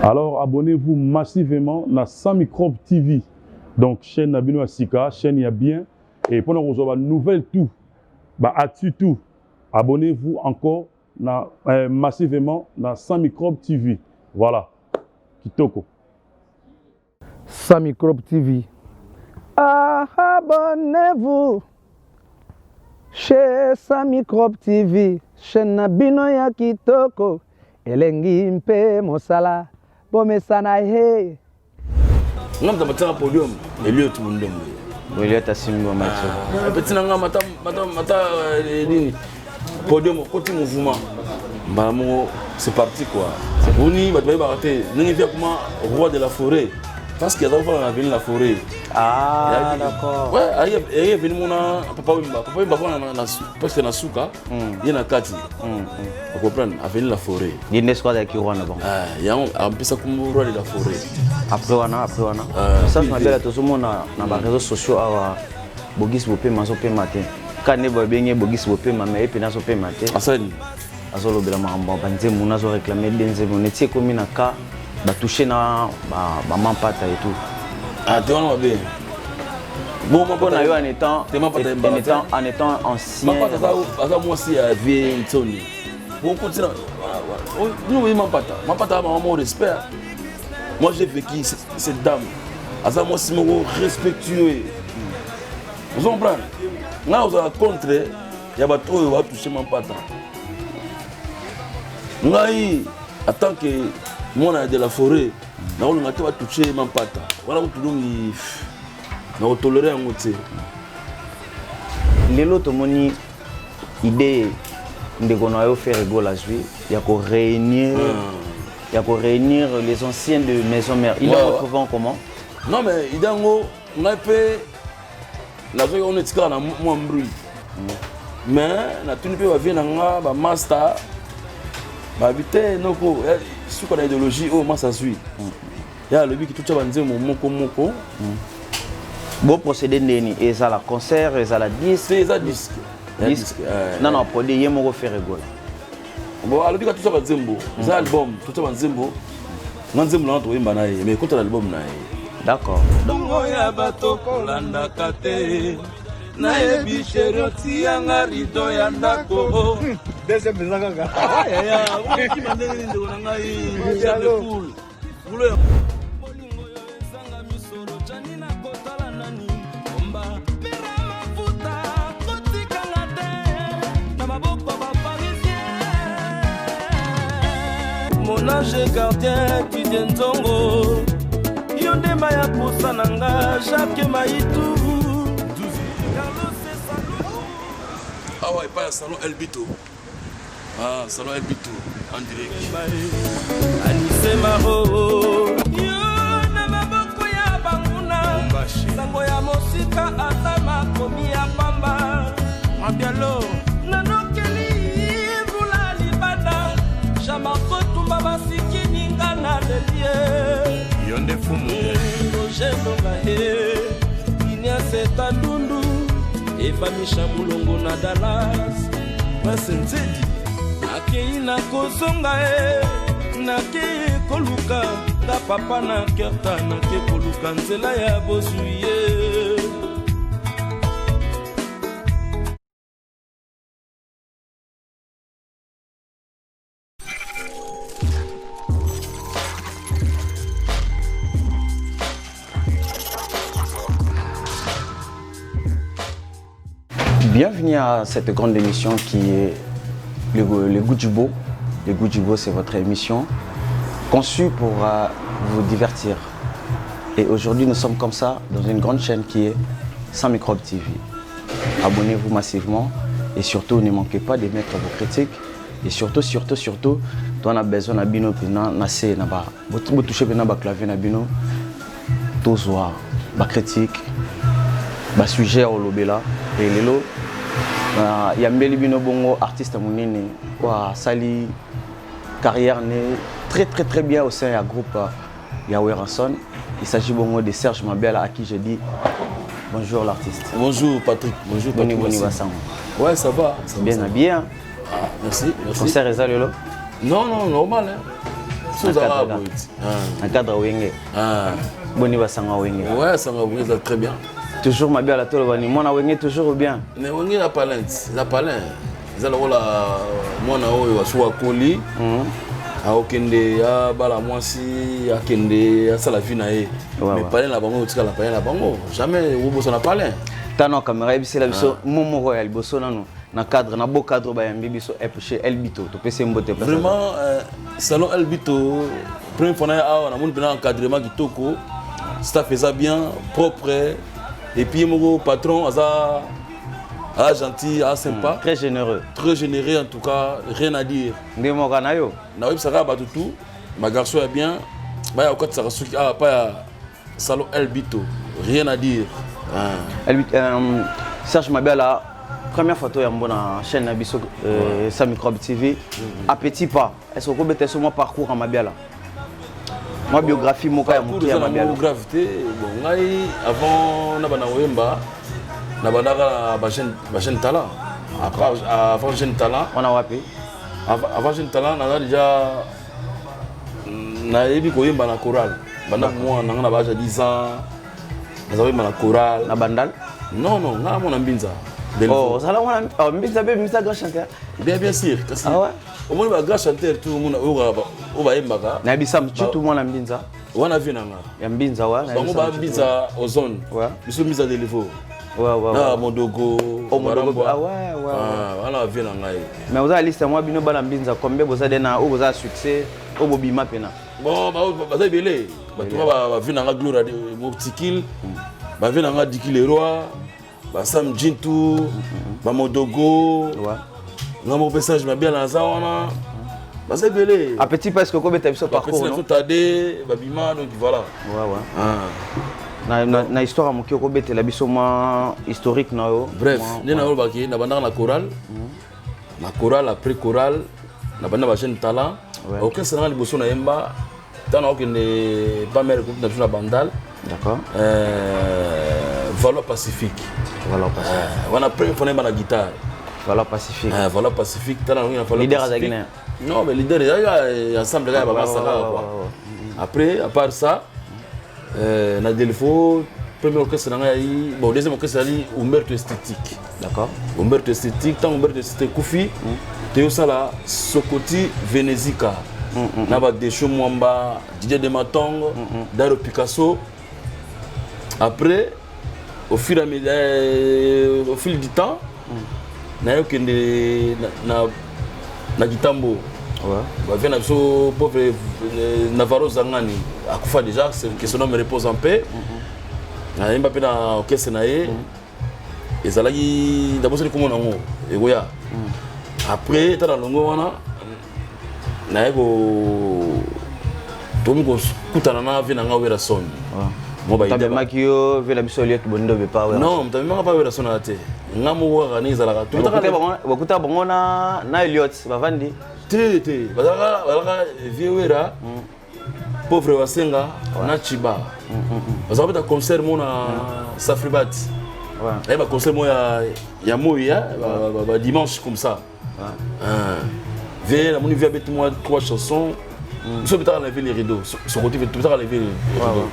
Alors abonnez-vous massivement à Sans Microbe TV. Donc chaîne Nabino Asika, chaîne y a bien. Et pour nous recevoir nouvelles tout, tout. Abonnez-vous encore massivement à Sans Microbe TV. Voilà. Kitoko. Sans Microbe TV. Abonnez-vous chez Sans Microbe TV. Chaîne Nabino ya Kitoko. Elengi mpe mosala. Bomesana he. Ngam ta matanga podium Elliot Mundembe. Elliot asimbi wa macho. Petit nanga mata nini podium côté mouvement. Mbamo c'est parti quoi. Boni batbaye baraté ningi via comment roi de la forêt parce qu'il y a dans la ville la forêt. Ah d'accord. Ouais, il est venu mona papa wimba na parce que na suka il na kati. Vous comprenez avenue la forêt. Il n'est pas qui roi bon. Il y a un peu ça comme roi de la forêt. Après wana. Ça je m'appelle tout le monde na ba réseaux sociaux awa bogis bopé maso pe matin. Kane bo benye bogis bopé mais pe na so pe matin. Asani. Azolo bela mamba banze muna zo réclamer denze monetie comme na ka ba toucher na ba mampata et tout. Ah tu vois bien. Bon en étant ancien. Moi aussi à vie Tony. Bon continue. Nous Mampata mon respect. Moi j'ai vécu cette dame. Asa moi si mon respectueux. Vous comprenez? Là on a contre il y a bateau qui va toucher Mampata. Ngai en tant que moi de la forêt, na on va toucher Mampata. Voilà où tout le monde na tolérer un côté. Lelo tomoni idée ndeko na yo faire rigolo la jouer, il y a ko réunir les anciens de maison mère. Ils le retrouvent comment? Non mais idango ngai pe na zo on etika na moi mbru. Mais na tuni pe va venir nga ba master ba bité noko suko na idéologie o masa zui. Ya le bi ki tucha banze moko. Bon procédé ndeni et ça la concert et ça la disque. C'est ça disque. Non produit yemo ko faire rigolo. Bon alors bi ka tucha banzembo. Ça album tucha banzembo. Nzembo na to imba na ye mais contre l'album na ye. D'accord. Dongo ya bato kolanda kate. Na yebi sheroti yanga rido ya ndako. Deuxième bezanga ga. Ya, on qui m'a donné de ngai. Ya le cool. Boulot. Mon ange gardien Didier Nzongo Yondemba ya posa nanga Jacques Maïtou Ah ouais, pas salon El Bito. Ah, salon El Bito en direct. Anise Maro Yo na maboko ya banguna Sango ya mosika ata makomi ya pamba Mabialo nanokeli vula libada Jamako tumba basiki ninga na lelie Yonde fumu Roger Longahe Inia seta dundu Eva Misha Mulongo na Dallas Basenzedi Akei na kozonga Nake koluka Da papa na kerta Nake koluka nzela ya bozuye Bienvenue à cette grande émission qui est le goût du beau. Le goût du beau, c'est votre émission conçue pour vous divertir. Et aujourd'hui, nous sommes comme ça dans une grande chaîne qui est Sans Microbe TV. Abonnez-vous massivement et surtout, ne manquez pas de mettre vos critiques. Et surtout, on a besoin de bino pina nase na ba. Vous touchez pina ba clavier na bino. Tous voir ba critique, ba sujet au lobela et lelo. Yambeli bino bongo artiste munene quoi sali carrière très bien au sein du groupe Yahweh Ranson. Il s'agit bongo de Serge Mabel à qui je dis bonjour l'artiste. Bonjour Patrick. Bonjour Patrick. Ouais, ça va. Bien habillé. Hein? Ah, merci. Concert est là. Non, normal. Hein. biso za ba un cadre wenge boni basanga wenge ouais ça va très bien toujours mabia la tolo bani mona wenge toujours bien mais wenge la palette za la wala mona oyo wasuwa koli akende ya bala mwasi akende ya sala vie na ye mais palais la bango tika la palais la bango jamais wo boso na palais tano caméra ebisela biso momo royal boso nano na cadre na beau cadre ba yambi biso chez Elbito to pese mbote place vraiment salon Elbito première fois na mon bien encadrement kitoko staff faisait bien propre et puis mon patron aza gentil, sympa, très généreux en tout cas, rien à dire. Ndemo kanayo na web sara ba tout ma garçon est bien ba ya okati sara suki pas salon Elbito rien à dire. Serge Mabela première photo ya mbona chaîne na biso Sam Microbe TV appétit pas est-ce que vous sur mon parcours en Mabela moi biographie moka ya mutu ya Mabela biographie bon ngai avant na bana wemba na bandaka ba chaîne talent après avant jeune talent on a wapi avant jeune talent na déjà na yebi ko yemba na chorale banda moi na ba 10 ans na yemba na chorale na bandal non nga mona mbinza oh ça là on mbinza grand chanteur bien sûr ah ouais au moins ba grand chanteur tout mona o ba yembaka na bisam tout mona mbinza wana vina nga ya mbinza wa na ba mbinza ozone biso mbinza de niveau na Modogo ah ouais voilà vient en ngai mais vous avez liste moi bino bala mbinza combien vous avez na vous avez succès au bobima pena bon ba za belé ba to ba vient en gloire de Moptikil ba vient en Dikil roi ba Sam Jintu ba Modogo nga mo message ma bien na za wana ba za belé appétit parce que comme tu as vu ce parcours non tade ba bima donc voilà na histoire mo ki ko betela biso ma historique na yo bref ni na olbaki na banda na chorale après chorale na banda ba jeune talent aucun sénégal liboso na yemba tana okende pas mer groupe na bandal d'accord Valor Pacifique wana première fois na guitare Valor Pacifique Valor Pacifique tana na Valor leader azagina non mais leader ya ensemble ga ba masaka quoi après à part ça na Delfo premier orchestre na ngai bon deuxième orchestre ali Humberto Esthétique d'accord Humberto Esthétique tant Humberto Esthétique Koufi te sala Sokoti Venezika na ba Desho Mwamba Didier de Matongo Daro Picasso après au fil du temps na yo kende na Gitambo bah vient so pauvre Navarro Zangani akufa déjà c'est que son nom repose en paix na Mbappé na orchestre na ye ezalaki d'abord c'est comment nango egoya après tala longo wana na ego tomi ko kutana na vina nga wera son mo ba ide makio vela biso liet bondo be pa wera non mtabi manga pa wera son ate ngamo wara ni ezalaka to bakuta bango na Elliot bavandi Té, balaka viewera pauvre wasenga na Chiba. Parce que concert mona Safribat. Ouais. Ba concert mo ya moya ba dimanche comme ça. Viens, mon vient avec moi 3 chansons. Je peux enlever les rideaux. Ce côté je peux enlever les rideaux.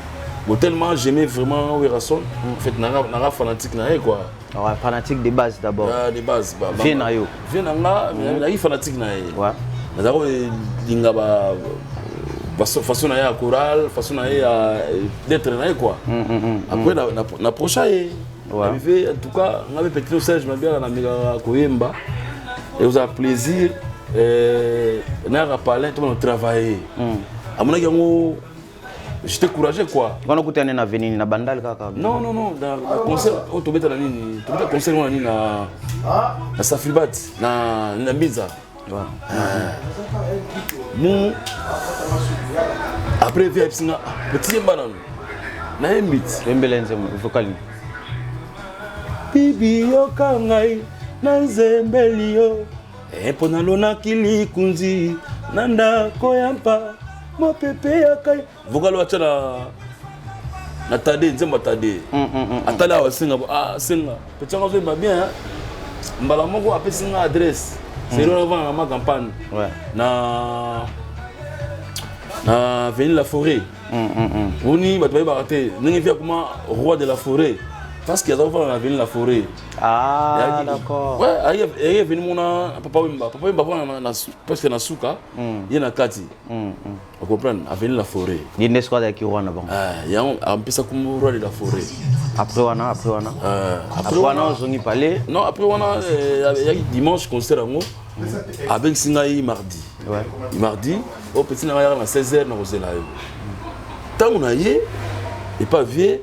Bon tellement j'aimais vraiment Werason. En fait nara fanatique na quoi. Ouais, fanatique de base d'abord. De base ba. Viens na yo. Viens na mais fanatique na ouais. Nazako dinga ba façon na ya chorale, façon na ya d'être na quoi. Après na prochain arrivé en tout cas, on avait petit Serge Mabela na mega koyemba. Et vous a plaisir na rappeler tout le travailler. À mon avis j'étais courageux quoi. On a écouté na venir na bandal kaka. Non dans concert au tobeta na nini, tobeta concert na nini na Safribat na Mbinza. Bon après VIP singa petit banane na embit embelenze vocal bibi yo kangai na nzembeli yo epona lona kili kunzi nanda koyampa mo pepe yakai vocal wachana na tade nzemba tade atala wa singa singa petanga zo ba bien mbala moko apesinga adresse c'est avant ma campagne ouais na na Avenue La Forêt. Oni batbaye baraté, n'engi via comment roi de la forêt. Parce qu'il y a dans Avenue La Forêt. Ah d'accord. Ouais, il est venu mon papa Wimba parce que na souka, il y a na kati. On comprend Avenue La Forêt. Il y a une escouade qui rwanda bon. Il y a un peu ça comme roi de la forêt. Après wana. Après wana on y parler. Non, après wana il y a dimanche concert en avec Singaï mardi. Ouais. Mardi, au petit na à 16h na Rosela. Tant on a yé et pas vieux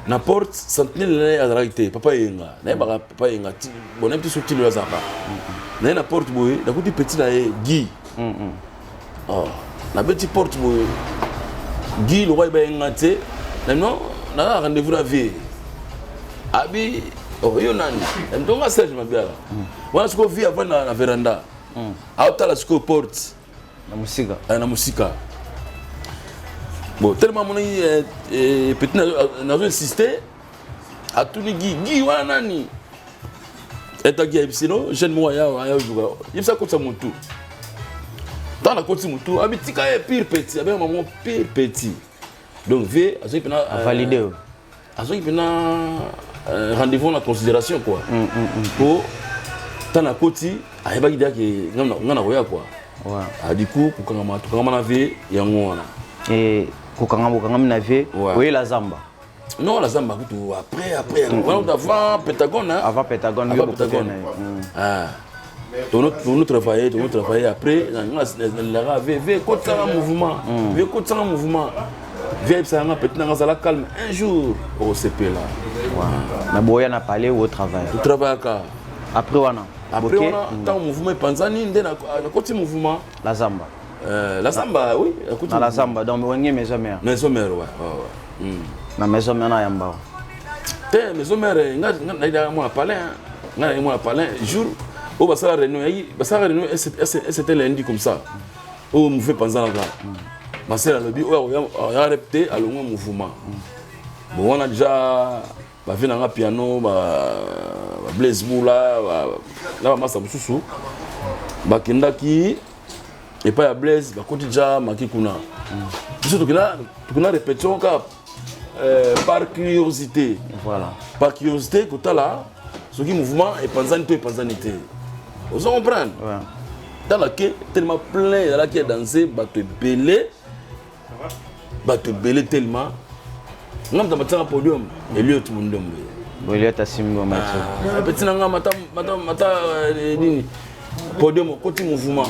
na porte sentinelle à la réalité papa yenga na ba papa yenga bon un petit sorti le zamba na porte boy na kuti petit na Guy oh na petit porte boy Guy le roi ba yenga te non na rendez-vous la vie abi oh yo nani ndonga Serge Mabiala wana siko vie avant na veranda auta la siko porte na musika bon, tellement mon petit n'a insisté à tout les Guy wana nani et ta Guy sinon jeune moi ya jouer il ça compte ça mon tout dans la côte mon tout habitika pire petit avec maman pire petit donc v azo pena valider azo pena rendez-vous en considération quoi pour dans la côte ayeba idea que ngana roya quoi ouais du coup kukanga na v yango wana et Kokangam n'avait oui la Zamba. Non la Zamba après avant Pentagone hein. Avant Pentagone ah on travaillait après la avait côté un mouvement côté un mouvement vient ça peut-être la calme un jour au CP là mais boya n'a parlé au travail après wana tant mouvement panzani ndena côté mouvement la Zamba. La Zamba, oui. Dans la Zamba, dans mes maison mère. Maison mère, ouais. La maison mère na yamba. Te maison mère, nga moi parler, nga moi parler jour au basa réunion, basa réunion c'était lundi comme ça. Au mouvement pendant là. Ma sœur a dit on a répété à le mouvement. Bon on a déjà ba vient na piano, ba Blaise Moula, là massa mususu. Ba kindaki et pas à Blaise, bah quand déjà marqué kuna. Surtout que là, répétition par curiosité. Voilà. Par curiosité, quand tu as là, ce qui mouvement est panzanité. Vous comprenez? Ouais. Dans laquelle tellement plein, dans laquelle danser, bah te belé tellement. Nous avons un podium et lieu tout le monde. Oui, lieu Tassimbo Mathieu. Petit nanga mata podium côté mouvement.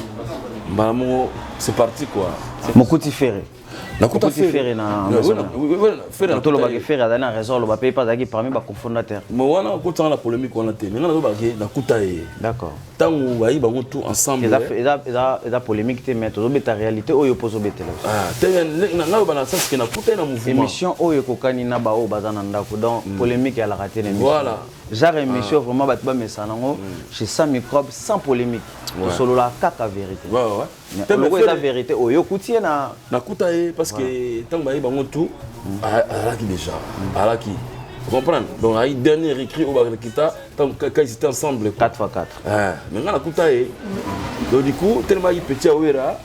C'est parti quoi. Mokuti Ferré. Nakuta Ferré na. Oui, Ferré. Tout le bagage Ferré a donné raison, le bagage pas d'agi parmi les cofondateurs. Mais on a côté la polémique on a été. Mais on a bagage Nakuta. D'accord. Tant on va y bango tout ensemble. Et polémique te mettre au beta réalité au yopozo beta. Ah, na ba na sens que Nakuta na mouvement. Émission au yokokani na ba o bazana ndako donc polémique à la rater l'émission. Voilà. Genre émission vraiment batba mesanango chez 100 microbes sans polémique. Solo la caca vérité. Ouais ouais. Tellement la vérité au yokutie na Nakuta parce que tant ba y bango tout alaki déjà. Alaki. Vous comprenez? Donc il y a dernier écrit au Barakita quand ils étaient ensemble 4x4. Mais on a Nakuta donc du coup tellement il petit awera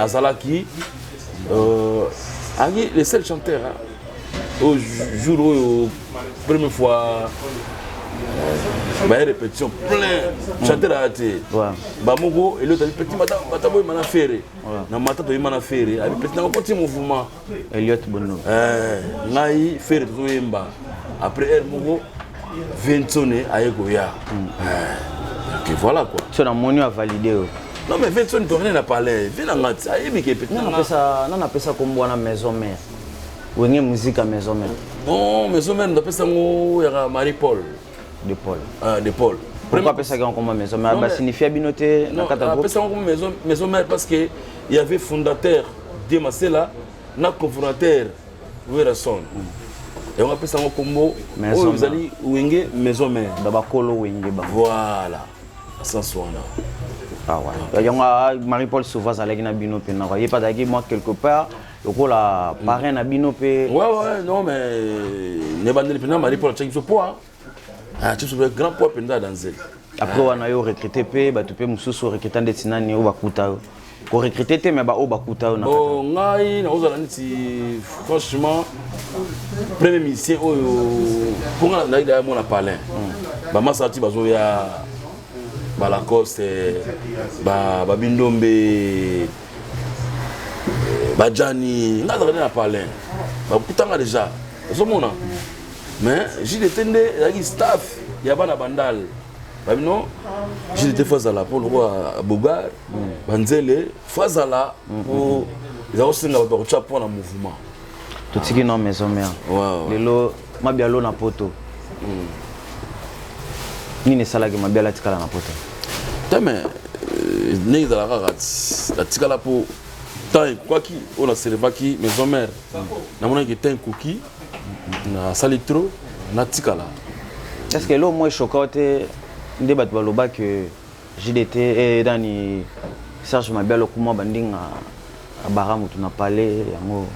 Azalaki les seuls chanteurs au jour où première fois bah répétition plein chanteur a été bah mogo et l'autre petit mataboy mana ferré na mataboy mana ferré avec petit na petit mouvement Elliot Bonno ngai ferré to yemba après er mogo Vincone ayegoya et voilà quoi so na moni a validé non mais Vincone tourner na parler vina ngati ayebi ke petit na pesa kombo na maison mère wenge musique à maison mère bon maison mère na pesa ngo ya Marie Paul de Paul. De Paul. Pourquoi ça comme maison mère? Ça signifie binoté na kata groupe. Ça comme maison mère parce que il y avait fondateur de Masela, na cofondateur Werson. Et on appelle ça comme maison vous allez wenge maison mère. Daba kolo wenge ba. Voilà. Sans soina. Ah ouais. Il y a Marie Paul souvent ça légna binopé na. Il y a pas d'agi moi quelque part. Le la parrain na binopé. Ouais non mais ne bandeli pena Marie Paul tchaki so poa. Ah, tu es grand poids pendant danser. Après on a eu recruté pe ba tu peux mususu recruter des tinani ou bakuta. Pour recruter, mais au Bakuta. Bon, ngai, franchement, premier musicien, pour nga na mon palin. Ba masati bazoya ba Lacoste, ba Bindombe, ba Jani, nga na palin. Ba kutanga déjà. Zomona. Mais j'ai détendé la staff, il y a pas na bandal. Non, j'ai été Fazala pour le roi Bogar, Banzele, Fazala pour les Austin pour le mouvement. Tout ce qui est dans maison mère. Lelo, ma bialo na poto. Ni ne sala que ma biala tikala na poto. Tame, ne dans la rate, la tikala pour tant quoi qui on a servi qui maison mère. Na mona qui était un cookie, na salitro, na tikala. Est-ce que l'eau moi chocoté débat baloba que JDT et Dani Serge Mabia Lokuma banding à Baram tu n'as parlé yango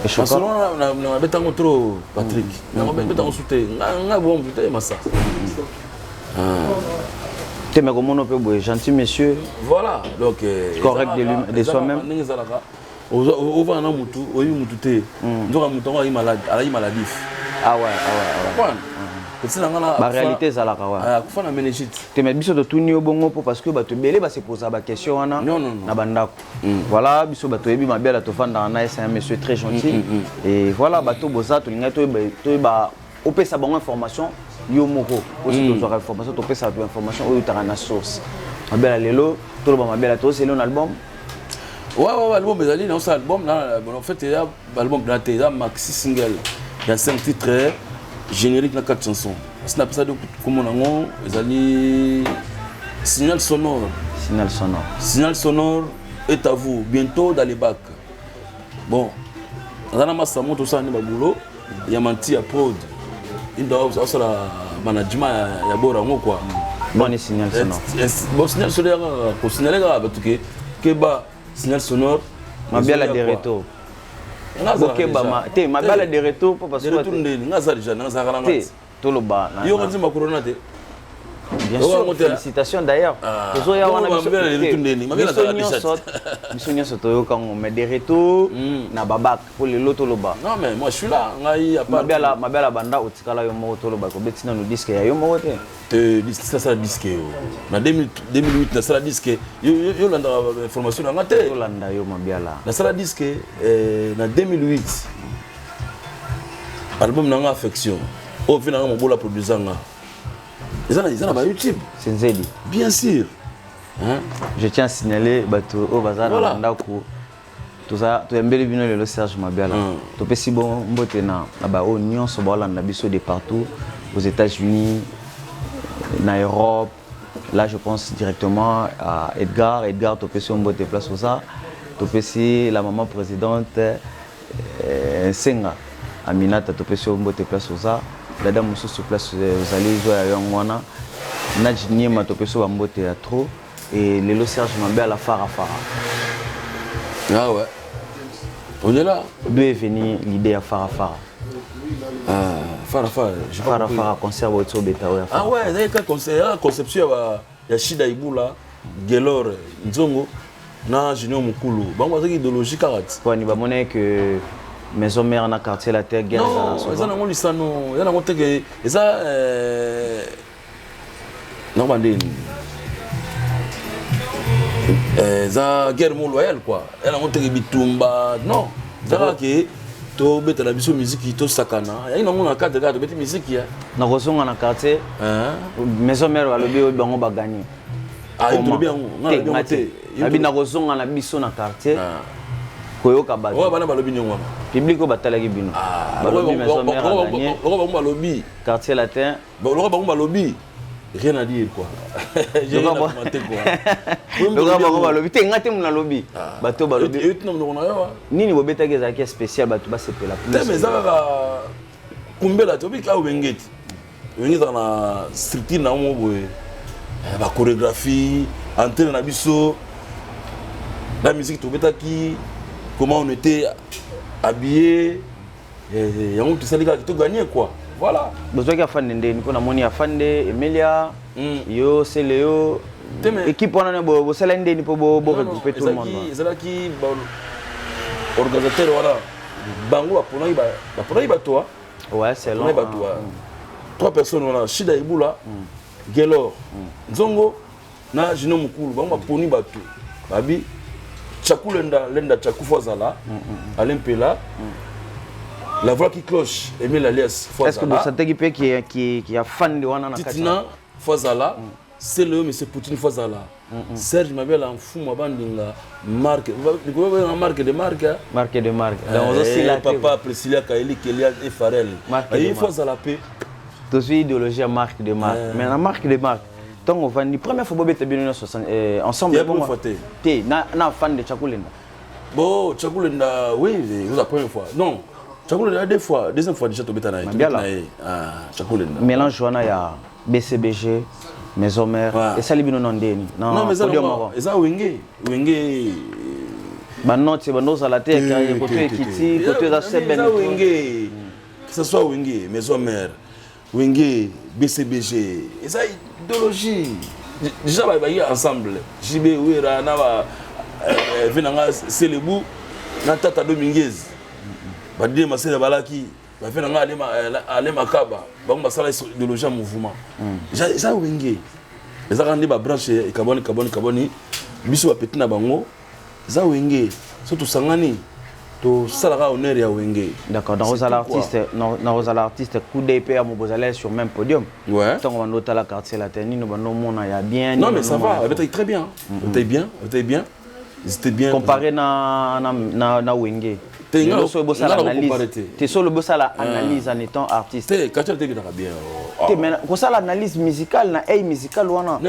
et chocolat na betango trop Patrick na betango souté nga bon putain massa te me comme on peut boire gentil monsieur voilà donc correct de soi-même on va na mutu oyi mutu te ndoka mutu ngo ayi maladif ah ouais la réalité c'est la kawa kufana menejit te met biso de tout ni bongo parce que bato belé ba se poser ba question wana na bandako voilà biso bato yebi mabela to fanda na c'est un monsieur très gentil et voilà bato boza to linga to ba opesa bongo information yo moko aussi to zo information to pesa to information o utara na source mabela lelo to ba mabela to c'est l'album ouais album bezali na ça album là en fait il y a album planté il y a maxi single il y a 5 titres générique na 4 chansons. C'est n'a pas ça de comme on a signal sonore. Signal sonore est à vous bientôt dans les bacs. Bon, on a massé tout ça ni babulo, il y a menti à prod. Il doit aussi la management ya bora ngo quoi. Bon signal sonore. Bon signal sonore pour signaler que ba signal sonore ma bien la de retour. Ok, te ma bala de retour parce que retour ngaza déjà ngaza kalanga tout le bas yo ngati ma corona te bien sûr félicitations d'ailleurs tozo ya wana biso nyonso toyo kango mais de retour na babak pour le loto loba non mais moi je suis là ngai a pas ma bala banda otikala yo moko to loba ko betina no disque ya yo moko te ça disque na 2008 na sala disque yo landa formation na ngate yo landa yo mabiala na sala disque na 2008 album na affection au final mon bola produisant nga ils ont ba YouTube c'est Zedi bien sûr hein je tiens à signaler bato au bazar na ndako tout ça to embele bino le Serge Mabiala to pesi bon mbote na ba o nyonso ba landa biso de partout aux États-Unis en Europe là je pense directement à Edgar to pesi mbote place au ça to pesi la maman présidente Senga Aminata to pesi mbote place au ça la dame sur place vous allez jouer à Yongwana Nadjini ma to pesi mbote à trop et le Serge Mabiala Fara ah ouais on est là d'où est venue l'idée à Fara je Fara concert au beta ah ouais il y a un concert conception ya Shida Ibula Gelor Nzongo na Junior Mukulu bango azaki idéologie karate quoi ni ba monnaie que maison mère na quartier la terre guerre ça ça na ngoli sano ya na ngoteke ça non bandini za guerre loyale quoi elle a monté bitumba non ça que to beta la biso musique to sakana ya ina mona cadre to beta musique ya na kozonga na quartier maison mère va lobi bango ba gagner ah il bien on a bien abi na kozonga na biso na quartier koyoka ba ouais bana balobi nyongo public ko batalaki bino balobi maison mère a gagné balobi quartier latin balobi rien à dire quoi. J'ai pas commenté quoi. Le gars va lobby, t'es ngate mon lobby. Bateau ba lobby. Nini bobeta geza qui spécial bateau ba c'est la plus. Mais ça va kumbela to bi ka wengeti. Wengeti na structure na mo boye. Ba chorégraphie, entrer na biso. La musique to beta qui comment on était habillé et on tout ça les gars qui to gagné quoi. Voilà. Besoin qu'il y a fan de Nico Namoni a fan de Emilia, yo c'est Léo équipe on a beau cela ndeni pour regrouper tout le monde. C'est là qui organisateur voilà bango pour ba toi. Ouais, c'est long. 3 personnes voilà, Shida Ibula, Gelor, Nzongo, na Jino Mukulu, bango poni bato. Babi Chakulenda lenda Chakufozala, Alain Pela. La voix qui cloche, Emile Alias Fozala. Est-ce que vous sentez qui a fan de Wana Titina Fozala, c'est le monsieur Poutine Fozala. Serge Mabel en fou ma bandinga marque. Vous voyez une marque de marque. Marque de marque. Donc aussi la papa Priscilla Kaeli Kelia et Farel. Il faut Fozala paix. Tout suite idéologie marque de marque. Mais la marque de marque. Donc on va ni première fois Bobé bien ensemble pour moi. T'es na fan de Chakulenda. Bon, Chakulenda oui, c'est la première fois. Non. Chakulenda deux fois, deuxième fois déjà Tobeta na. Ah, Chakulenda. Mélange wana ya BCBG Maison Mère et ça libino ndeni. Non mais ça ça wenge ba note c'est bando la terre qui côté Kiti, côté da Seben. Que ce soit wenge Maison Mère, wenge BCBG. Et ça idéologie. Déjà ba y ensemble. JB Wera na ba venanga Celebu na Tata Dominguez. Ba dire Masela Balaki ba venanga ale makaba ba masala idéologie mouvement. Ça wenge. Les arrondis ba branche et kaboni biso ba petit na bango za wenge surtout sangani to salara honneur ya wenge. D'accord, dans aux artistes coup d'épée à Mobozalais sur même podium. Ouais. Tant on va la quartier latin ni no mona ya bien. Non mais ça va, c'était très bien. C'était bien. C'était bien. Comparé na wenge. T'es sur le boss à l'analyse en étant artiste. T'es quand tu bien. Mais pour ça l'analyse musicale na musical wana.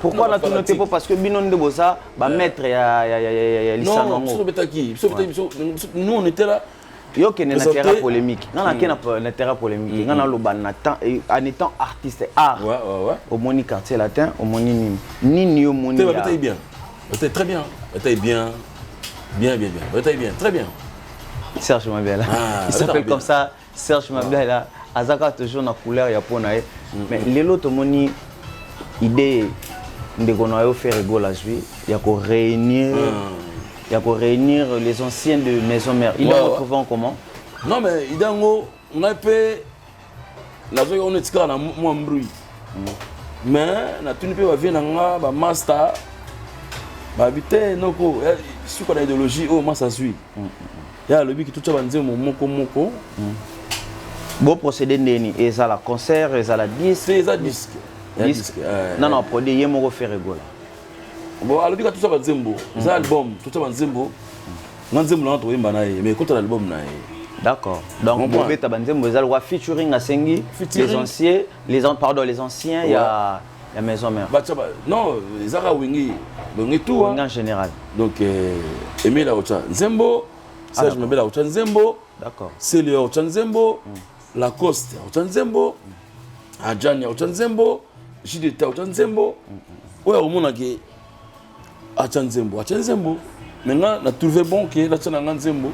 Pourquoi on a tout noté parce que binon de bossa ba mettre ya lisano. Nous on était là. Yo qui n'est pas polémique. Non la qui n'a terrain polémique. On a le ban en étant artiste art. Ouais. Au moni quartier latin, au moni ni au moni. T'es bien. T'es très bien. T'es bien. Bien. Très bien. Serge Mabel. Il s'appelle comme ça, Serge Mabel. Azaka toujours na couleur ya ponae. Mais lelo to moni idée de konayo faire rigolo à jouer. Il y a qu'on réunir les anciens de Maison Mère. Ils l'ont retrouvé en comment? Non mais idango on a fait la joie on est tika na moi mbrouille. Mais na tuni pe va venir nga ba master ba bité noko sur quoi l'idéologie oh moi ça suit. Il y a le but qui tout ça va dire moko. Bon procédé ndeni et ça la concert et ça la disque. C'est ça disque. Non produit yemo faire rigolo. Bon alors tout ça va dire mbo. Ça album tout ça va dire mbo. Nzembo na to imba na mais contre l'album na. D'accord. Donc Bobé Tabanzembo ils a featuring à Sengi les anciens il y a Maison Mère. Non, les Ara Wingi, donc tout en général. Donc Emile Aocha Nzembo, Serge Mabel Aocha Nzembo, d'accord. Célio Aocha Nzembo, Lacoste Aocha Nzembo, Adjani Aocha Nzembo, Jideta Aocha Nzembo. Ouais, au monde qui Aocha Nzembo. Maintenant, on a trouvé bon que la Aocha Nzembo.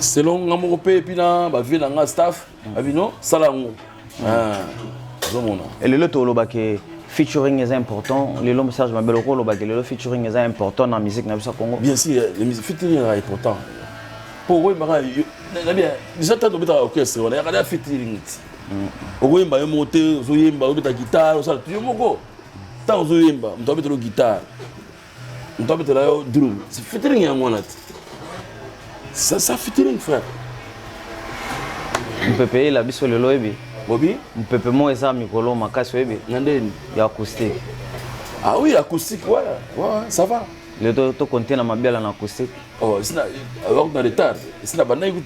Selon Ngamorope et puis là, bah vu dans staff, non, Salango. Et le lot au featuring est important. Le lot Serge Mabel le featuring est important dans la musique na Congo. Bien sûr, le featuring est important. Pour oui, déjà tant de orchestre, on a regardé featuring. Oui, bah monter, zoyemba, on guitare, ça tu moko. Tant zoyemba, on doit mettre le guitare. On doit mettre la drum. C'est featuring en monat. Ça featuring frère. On peut payer la biso le loebi. Bobby, on peut payer moins ça mikolo makaso ebi. Nandeni, il y a acoustique. Ah oui, acoustique, ouais, ça va. Le to compter na mabela na acoustique. Oh, c'est alors dans retard. C'est la banda écoute.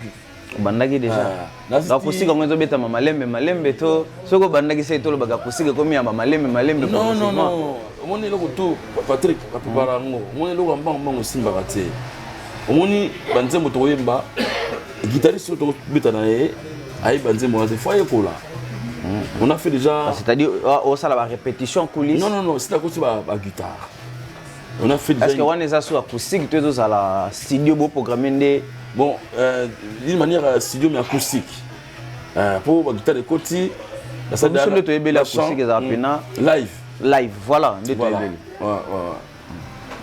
Bandaki déjà. L'acoustique on ezobeta malembe to soko bandaki sai to lo baga acoustique comme ya malembe. Non. On est là tout Patrick, Paparango. On est là en simba kate. Omoni banzembo toyemba guitariste to beta na ye ai banzembo na foyer kola. On a fait déjà c'est-à-dire au ça la répétition coulisses. Non, c'est la cause ba guitare. On a fait déjà. Est-ce que on est ça sur acoustique tu es à la studio beau programmer des bon d'une manière studio mais acoustique. Pour ba guitare de côté la salle de acoustique za pena live. live, voilà. Voilà.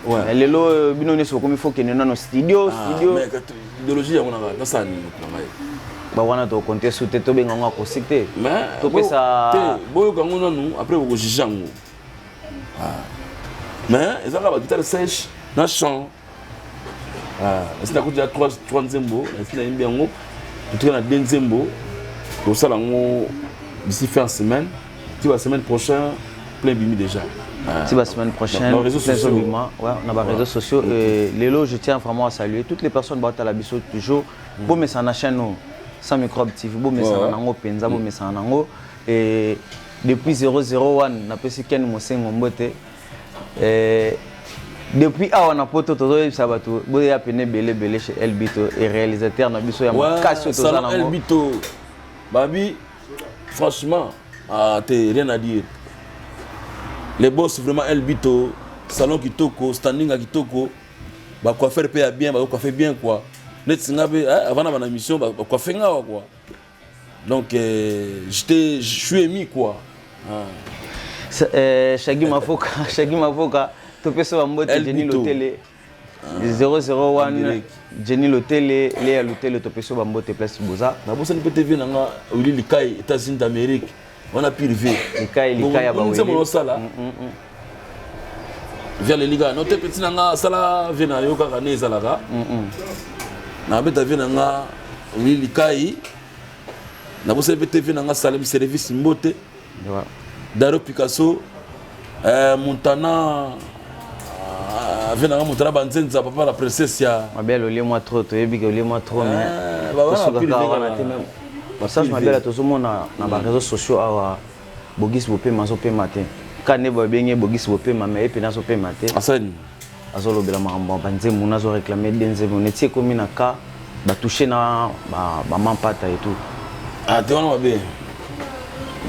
Ouais. Lelo bino neso comme il faut que nous dans studio. Mais idéologie on a ça ni ba wana to compter sur te to benga ngako cité. Mais to pesa boyo kangona nous après vous jijango. Mais ils ont la guitare sèche, na chant. C'est la côté de 3 nzembo, c'est la imbiango. Tout na denzembo. Pour ça là d'ici fin de semaine, tu vois semaine prochaine plein bimi déjà. La semaine prochaine, dans les réseaux sociaux. Ouais, on a les réseaux sociaux. Lélo, je tiens vraiment à saluer toutes les personnes qui sont à la biseau toujours. Bon, mais c'est la chaîne Sans Microbe TV. Bon, mais c'est un Penza, bon, mais c'est un ango. Et depuis 001, on a pu se ken mosen ngombote. Depuis on a poto todo sabato. Bon, il y a peine belé chez Elbito et réalisateur na biseau ya makasi to za nango. Elbito. Babi, franchement, t'es rien à dire. Les boss vraiment Elbito, salon Kitoko, standing à Kitoko, bah quoi faire payer bien, bah quoi faire bien quoi. Net singabe avant la mission, bah quoi faire quoi. Donc je suis émis quoi. Shaggy Mafoka, tu peux se voir Jenny l'hôtel 001 Jenny l'hôtel Léa l'hôtel tu peux se voir place Boza. Na bossa ni PTV nanga Willy Likai États-Unis d'Amérique. On a privé. Likai à Baoué. Via les ligas. Notre petit nanga sala vena yoka kane zalaga. Na beta vena nga Willy Likai. Na bossa PTV nanga Salem service mbote. Daro Picasso Montana vena nga Montana banzenza papa la princesse ya. Mabel olé-moi trop, tu es big olé-moi trop mais. Ça je m'appelle à tout le monde dans les réseaux sociaux à Bogis Bopé Mazo Pé Matin. Quand ne va bien Bogis Bopé Mamé et Penazo Pé Matin. Asen. Azolo bela mamba banze munazo réclamer denze monetie comme na ka ba toucher na ba mampata et tout. Ah tu vois bien.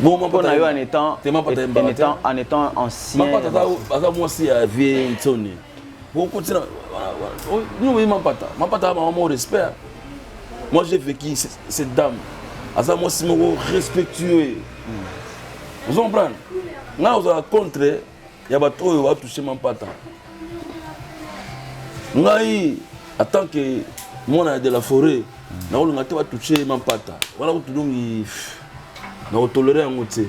Bon mampata yo en étant ancien. Mampata moi aussi à vie Tony. Bon continue. Nous oui mampata maman respect. Moi j'ai vécu cette dame. Asa moi si mo respectueux. Vous comprenez? Là on a contre ya bato oyo va toucher mampata. Ngai en tant que mona de la forêt, na olunga te va toucher mampata. Voilà où tulungi na tolérer en côté.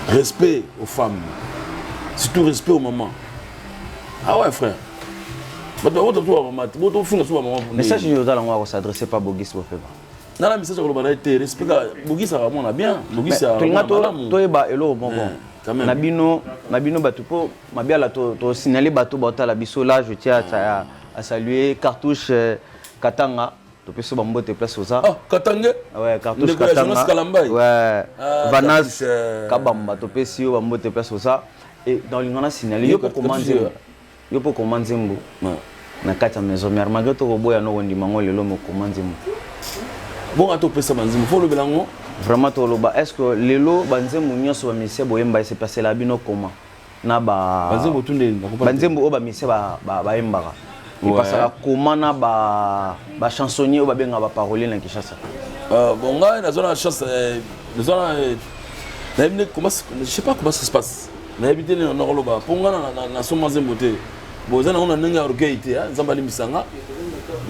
Respect aux femmes. Surtout respect aux mamans. Ah ouais frère. Message nous allons s'adresser pas Bogis Bopé. Non, la message on va être respect Bogis a vraiment bien. Bogis a toyeba elo bon. Nabino batupo mabia la to signaler bateau bata la biso là je tiens à saluer Cartouche Katanga to peso bambote place oza. Ah Katanga. Ouais, Cartouche Katanga. Ouais. Vanas Kabamba to peso bambote place oza et dans l'ingana signaler yo pour commander mbo. Na kata maison mais malgré to boya no wondi mango lelo mo commander mbo. Bon ato pesa banzimo faut le belango. Vraiment to loba est-ce que lelo banzemo nyonso ba mise boyemba se passer la bino comment na ba banzemo tunde banzemo o ba mise ba embara il passe la comment na ba chansonnier o ba benga ba parolier na Kinshasa. Bon nga na zona chance na zona na ibne comment je sais pas comment ça se passe. Na habité na ngoloba ponga na soma zembote. Bozana on a ninga orgueil te nzamba limisanga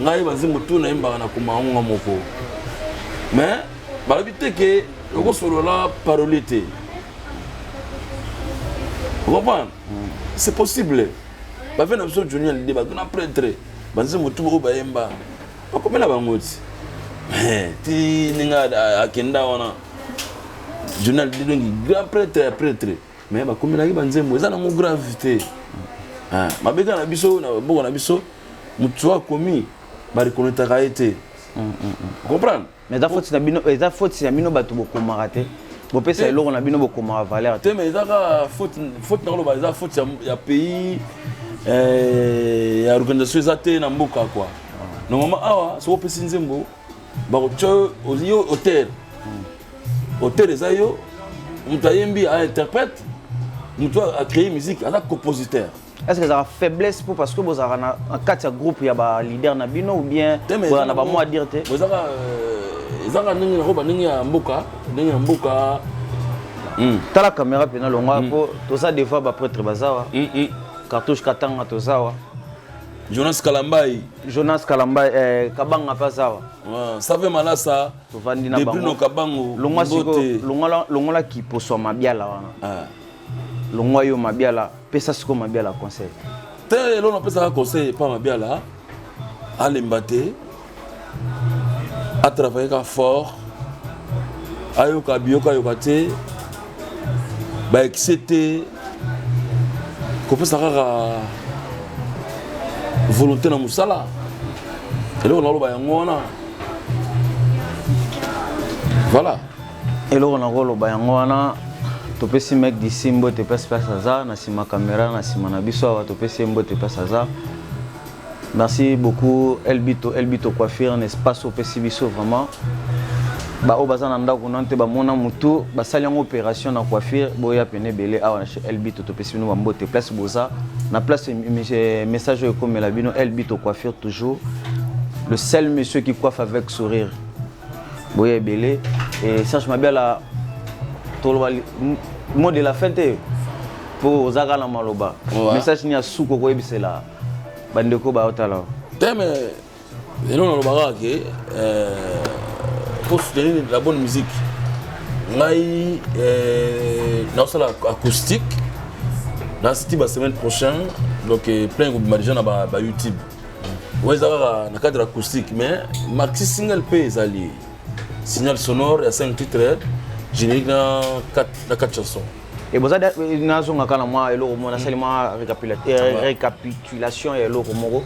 ngai banzemo tu na embara na kumaunga moko. Mais balabité que le solo la parolité. Vous comprenez? C'est possible. Ba fait n'absolu Junior le débat na prêtre. Banze mutu bo bayemba. Ba komela ba ngoti. Ti ninga akenda wana. Junior le dongi grand prêtre. Mais ba komela ki banze mo ezana mo gravité. Ah, mabeka na biso na boko na biso mutu a commis ba reconnaître a été. Vous comprenez? Mais da faute na bino bino batu boko marate. Bo pesa eloko na bino boko ma valeur. Te mais ezaka faute na loba ezaka faute ya pays ya organisation ezate na mboka quoi. Normalement awa so pesi nzembo ba ko ozio hôtel. Hôtel ezayo mutayembi a interprète, mutu a créé musique, a compositeur. Est-ce que ça a faiblesse pour parce que vous avez un quatre groupe il y a ba leader na bino ou bien vous en avez moi à dire te vous avez ningi na roba ningi ya mboka T'as la caméra pena longa po tout ça des fois ba prêtre bazawa. Cartouche katanga to zawa. Jonas Kalambai Kabanga pazawa. Ça fait mal ça. De Bruno Kabango. Longola qui poso mabiala wana. Longola yo mabiala pesa siko mabiala conseil. Te l'on appelle ça conseil pas mabiala. Aller mbaté. À travailler fort. Ayoka bioka yokate. Ba excité. Qu'on ça volonté na musala. Et là on a le bayangona. Voilà. Et là on a le bayangona. Tu peux si mec d'ici mbo te passe pas ça na sima caméra na sima na biso tu peux si mbo te passe ça. Merci beaucoup Elbito coiffure un espace au PC biso vraiment. Ba o bazana ndako nante ba mona mutu ba sali en opération na coiffure boya pene belé awa chez Elbito to pesi no mbote place boza na place message comme la bino Elbito coiffure toujours le seul monsieur qui coiffe avec sourire boya belé et Serge Mabiala to mot de la fin te pour Zaga na maloba message ni asuko ko ebisela bandeko ba otala teme et non le barake pour soutenir la bonne musique. Ngai dans la acoustique dans la semaine prochaine donc plein de gens na YouTube. Ouais ça na cadre acoustique mais maxi single P ezali signal sonore à 5 titres générique na 4 chansons. Et vous avez une raison à moi et l'eau mon seulement récapitulation et l'eau moro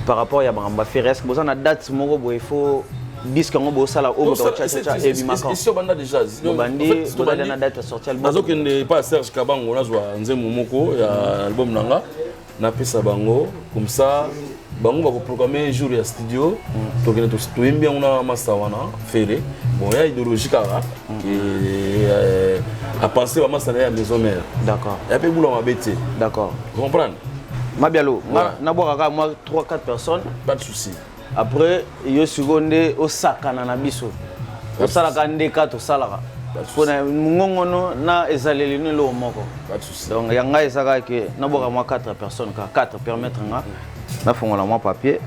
par rapport à Bamba Ferres vous avez date moro il faut disque en beau sala au et bimakan ici banda déjà bandi to da na date sortir album nazo kende pas Serge Kabango na zwa nzemu moko ya album nanga na pesa bango comme ça bango ba ko programmer jour ya studio to kende to imbi on master wana fere bon ya idéologie kara et à penser vraiment ça la maison mère d'accord et puis boulot mabete d'accord comprendre Mabialo na boka moi 3-4 personnes pas de souci. Après, yo seconde au sakana na biso. Au salaka ndeka to salaka. Pona ngongono na ezaleli ne lo moko. Pas de souci. Donc yanga ezaka ke na boka moi 4 personnes ka 4 permettre nga na fongola moi papier.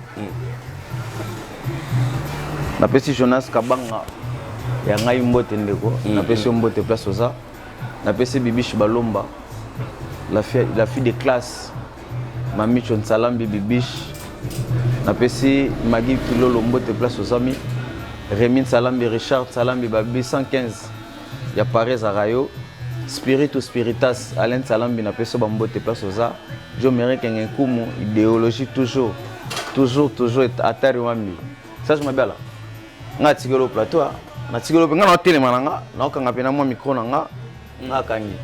Na pesi Jonas Kabanga yanga imbote ndeko, na pesi mbote place oza. Na pesi Bibish Balomba. La fille de classe. Mami Chon Salambi Bibish. Na pesi Magui Kilolo mbote place aux amis Rémine Salambi Richard Salambi Babi 115 ya Paris Arayo Spiritu Spiritas Alain Salambi na pesi bambote place aux a Jo Merek Ngenkumu idéologie toujours atari wambi ça je m'appelle nga tigolo plateau na tigolo nga na télé mananga na okanga pena mo micro nanga nga kangi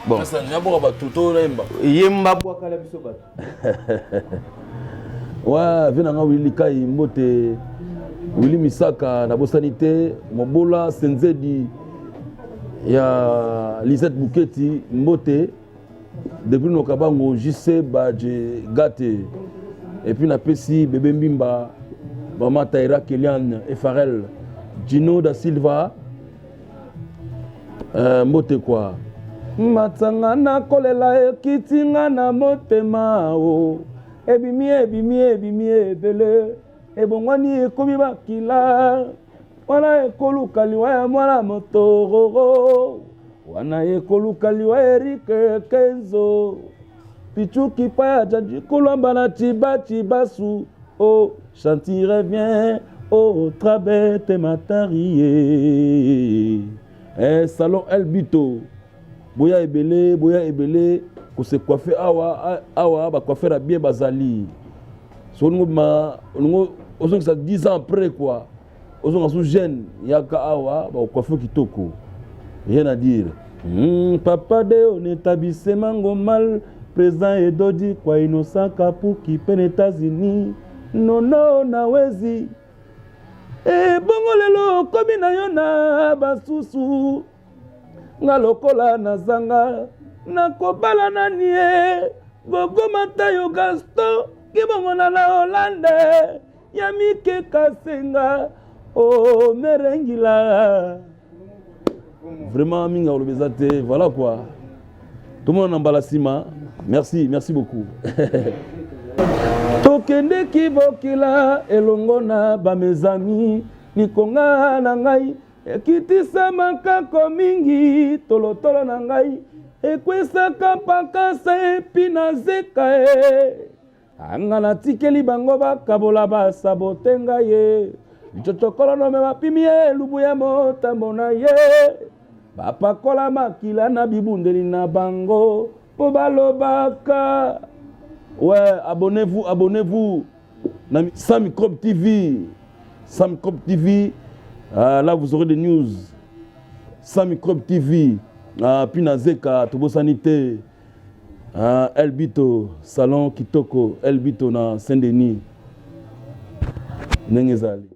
bon ça nyabo ba tuto yemba bwa kala biso bato ouais vena nga Willy Kai mbote Willy Misaka na bosanité mobola senzedi ya Lisette Buketi mbote depuis no Kabango JC Badje Gate et puis na pesi bébé Mbimba Mama Taira Kelian et Farel Gino da Silva mbote quoi matanga na kolela ekitinga na motema o ebimi ebele ebongwani ekomi bakila wana ekoluka liwa ya mwana motoro wana ekoluka liwa Erike Kenzo pichuki pa ya jaji kulamba na chibasu oh chanti revient oh trabete matarie salon Elbito boya ebele ko se coiffer awa ba coiffer a bien bazali so ngo ozo ça 10 ans après quoi ozo sous jeune yaka awa ba coiffer kitoko rien à dire papa de on établissé mango mal président Edodi kwa Innocent Kapuki pen États-Unis non na wezi bongo lelo komi na yo na basusu nga lokola na zanga nakobala nani gogoma tayo Gaston kibongona na Hollande yamike kasenga o merengila Vraiment, minga olobezate, voilà quoi. Tout le monde en balasima. Merci, merci beaucoup. Tokende kibokila elongona ba mes amis nikonga na ngai ekitisa makako mingi tolotolo na ngai ekwesaka pakasa epi na zeka e anga natikeli bango bakabola basabote ngai ye lichotokolo no me bapimi elubu ya motambo na ye bapakola makila na bibundeli na bango po balobaka. Ouais, abonnez-vous. Sam Microbe TV. Sam Microbe TV. Là, vous aurez des news. Sam Microbe TV. Pinazeka, Tobo Sanité. Elbito, Salon Kitoko. Elbito na Saint-Denis. Nengezali.